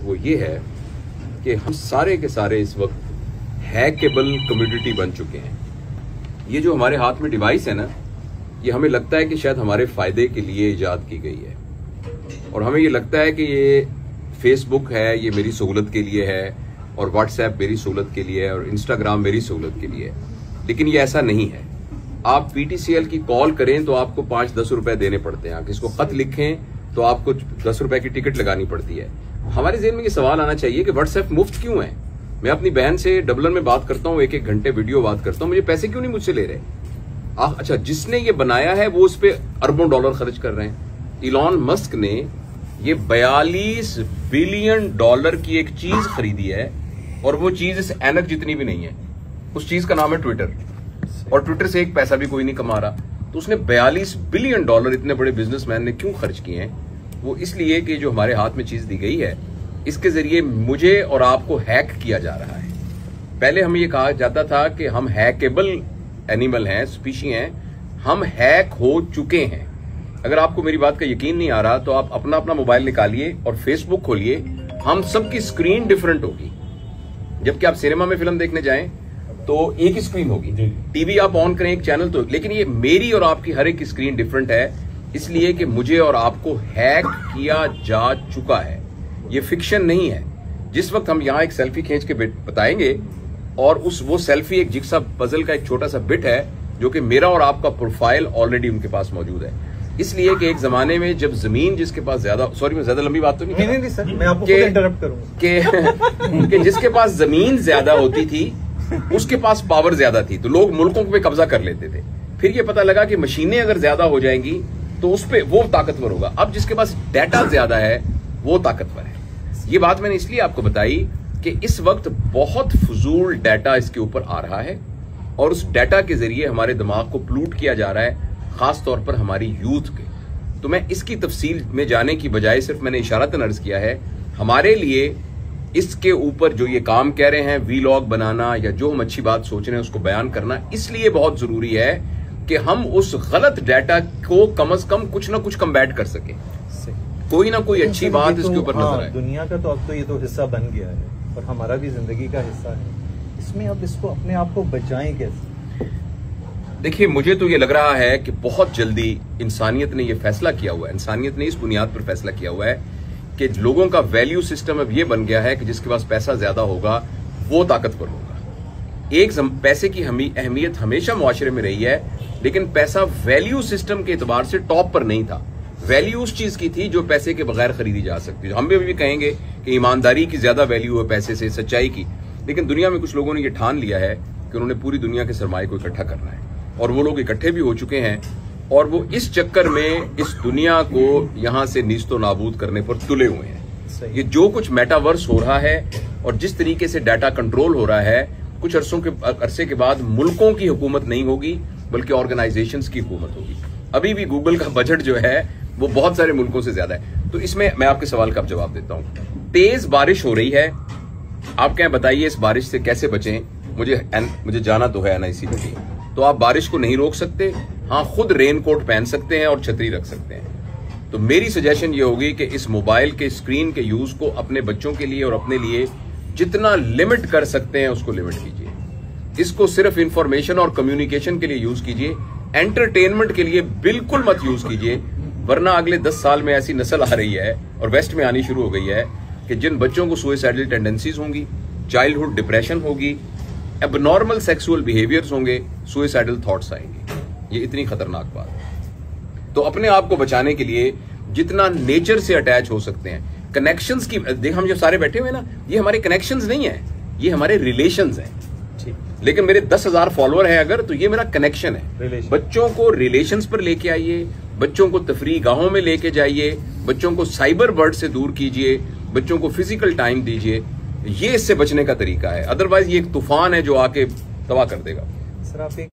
वो ये है कि हम सारे के सारे इस वक्त हैकेबल कम्युनिटी बन चुके हैं। ये जो हमारे हाथ में डिवाइस है ना, ये हमें लगता है कि शायद हमारे फायदे के लिए इजाद की गई है, और हमें ये लगता है कि ये फेसबुक है, ये मेरी सहूलत के लिए है, और व्हाट्सएप मेरी सहूलत के लिए है, और इंस्टाग्राम मेरी सहूलत के लिए है। लेकिन ये ऐसा नहीं है। आप पीटीसीएल की कॉल करें तो आपको 5-10 रुपए देने पड़ते हैं। आप किसको खत लिखें तो आपको 10 रुपए की टिकट लगानी पड़ती है। हमारे ज़हन में ये सवाल आना चाहिए कि व्हाट्सएप मुफ्त क्यों है? मैं अपनी बहन से डबलिन में बात करता हूँ, 1-1 घंटे वीडियो बात करता हूँ, मुझे पैसे क्यों नहीं मुझसे ले रहे? अच्छा, जिसने ये बनाया है वो उस पर अरबों डॉलर खर्च कर रहे हैं। इलॉन मस्क ने ये 42 बिलियन डॉलर की एक चीज खरीदी है, और वो चीज इस ऐनक जितनी भी नहीं है। उस चीज का नाम है ट्विटर, और ट्विटर से एक पैसा भी कोई नहीं कमा रहा। तो उसने 42 बिलियन डॉलर इतने बड़े बिजनेसमैन ने क्यों खर्च किए हैं? वो इसलिए कि जो हमारे हाथ में चीज दी गई है, इसके जरिए मुझे और आपको हैक किया जा रहा है। पहले हमें ये कहा जाता था कि हम हैकेबल एनिमल हैं, स्पीशी हैं, हम हैक हो चुके हैं। अगर आपको मेरी बात का यकीन नहीं आ रहा तो आप अपना अपना मोबाइल निकालिए और फेसबुक खोलिए, हम सबकी स्क्रीन डिफरेंट होगी। जबकि आप सिनेमा में फिल्म देखने जाएं तो एक ही स्क्रीन होगी, टीवी आप ऑन करें एक चैनल तो, लेकिन ये मेरी और आपकी हर एक की स्क्रीन डिफरेंट है, इसलिए कि मुझे और आपको हैक किया जा चुका है। ये फिक्शन नहीं है। जिस वक्त हम यहां एक सेल्फी खींच के बताएंगे, और वो सेल्फी एक जिक्सा पजल का एक छोटा सा बिट है, जो कि मेरा और आपका प्रोफाइल ऑलरेडी उनके पास मौजूद है। इसलिए कि एक जमाने में जब जमीन जिसके पास ज्यादा, सॉरी मैं ज्यादा लंबी बात तो नहीं सर, मैं आपको इंटरप्ट करूंगा कि जिसके पास जमीन ज्यादा होती थी उसके पास पावर ज्यादा थी, तो लोग मुल्कों पे कब्जा कर लेते थे। फिर ये पता लगा कि मशीनें अगर ज्यादा हो जाएंगी तो उस पे वो ताकतवर होगा। अब जिसके पास डाटा ज्यादा है वो ताकतवर है। ये बात मैंने इसलिए आपको बताई कि इस वक्त बहुत फजूल डाटा इसके ऊपर आ रहा है, और उस डाटा के जरिए हमारे दिमाग को प्लूट किया जा रहा है, खास तौर पर हमारी यूथ के। तो मैं इसकी तफसील में जाने की बजाय सिर्फ मैंने इशारतन अर्ज किया है, हमारे लिए इसके ऊपर जो ये काम कह रहे हैं, वीलॉग बनाना या जो हम अच्छी बात सोच रहे हैं उसको बयान करना इसलिए बहुत जरूरी है कि हम उस गलत डाटा को कम से कम कुछ ना कुछ कम्बैट कर सके, कोई ना कोई अच्छी बात इसके ऊपर नजर आए। दुनिया का तो अब तो ये तो हिस्सा बन गया है, और हमारा भी जिंदगी का हिस्सा है। इसमें अब इसको अपने आप को बचाएं कैसे? देखिए, मुझे तो ये लग रहा है कि बहुत जल्दी इंसानियत ने यह फैसला किया हुआ है, इंसानियत ने इस बुनियाद पर फैसला किया हुआ है कि लोगों का वैल्यू सिस्टम अब ये बन गया है कि जिसके पास पैसा ज्यादा होगा वो ताकतवर होगा। पैसे की अहमियत हमेशा मुआशरे में रही है, लेकिन पैसा वैल्यू सिस्टम के एतबार से टॉप पर नहीं था। वैल्यू उस चीज की थी जो पैसे के बगैर खरीदी जा सकती है। हम भी कहेंगे कि ईमानदारी की ज्यादा वैल्यू है पैसे से, सच्चाई की। लेकिन दुनिया में कुछ लोगों ने यह ठान लिया है कि उन्होंने पूरी दुनिया के सरमाए को इकट्ठा करना है, और वो लोग इकट्ठे भी हो चुके हैं, और वो इस चक्कर में इस दुनिया को यहां से नीस्तो नाबूद करने पर तुले हुए हैं। ये जो कुछ मेटावर्स हो रहा है और जिस तरीके से डाटा कंट्रोल हो रहा है, कुछ अरसे के बाद मुल्कों की हुकूमत नहीं होगी बल्कि ऑर्गेनाइजेशंस की हुकूमत होगी। अभी भी गूगल का बजट जो है वो बहुत सारे मुल्कों से ज्यादा है। तो इसमें मैं आपके सवाल का जवाब देता हूं। तेज बारिश हो रही है, आप क्या बताइए इस बारिश से कैसे बचें? मुझे जाना तो है एनआईसी में, तो आप बारिश को नहीं रोक सकते। हाँ, खुद रेनकोट पहन सकते हैं और छतरी रख सकते हैं। तो मेरी सजेशन ये होगी कि इस मोबाइल के स्क्रीन के यूज को अपने बच्चों के लिए और अपने लिए जितना लिमिट कर सकते हैं उसको लिमिट कीजिए। इसको सिर्फ इंफॉर्मेशन और कम्युनिकेशन के लिए यूज कीजिए, एंटरटेनमेंट के लिए बिल्कुल मत यूज कीजिए, वरना अगले 10 साल में ऐसी नस्ल आ रही है और वेस्ट में आनी शुरू हो गई है कि जिन बच्चों को सुसाइडल टेंडेंसीज होंगी, चाइल्डहुड डिप्रेशन होगी, एबनॉर्मल सेक्सुअल बिहेवियर्स होंगे, सुसाइडल थॉट्स आएंगे। ये इतनी खतरनाक बात है। तो अपने आप को बचाने के लिए जितना नेचर से अटैच हो सकते हैं, कनेक्शंस की देख, हम जो सारे बैठे हुए हैं ना, ये हमारे कनेक्शंस नहीं है, ये हमारे रिलेशंस हैं। लेकिन मेरे 10,000 फॉलोअर हैं अगर, तो ये मेरा कनेक्शन है। बच्चों को रिलेशंस पर लेके आइए, बच्चों को तफरीह गाहों में लेके जाइए, बच्चों को साइबर वर्ड से दूर कीजिए, बच्चों को फिजिकल टाइम दीजिए। ये इससे बचने का तरीका है, अदरवाइज ये एक तूफान है जो आके तबाह कर देगा। सर, आप एक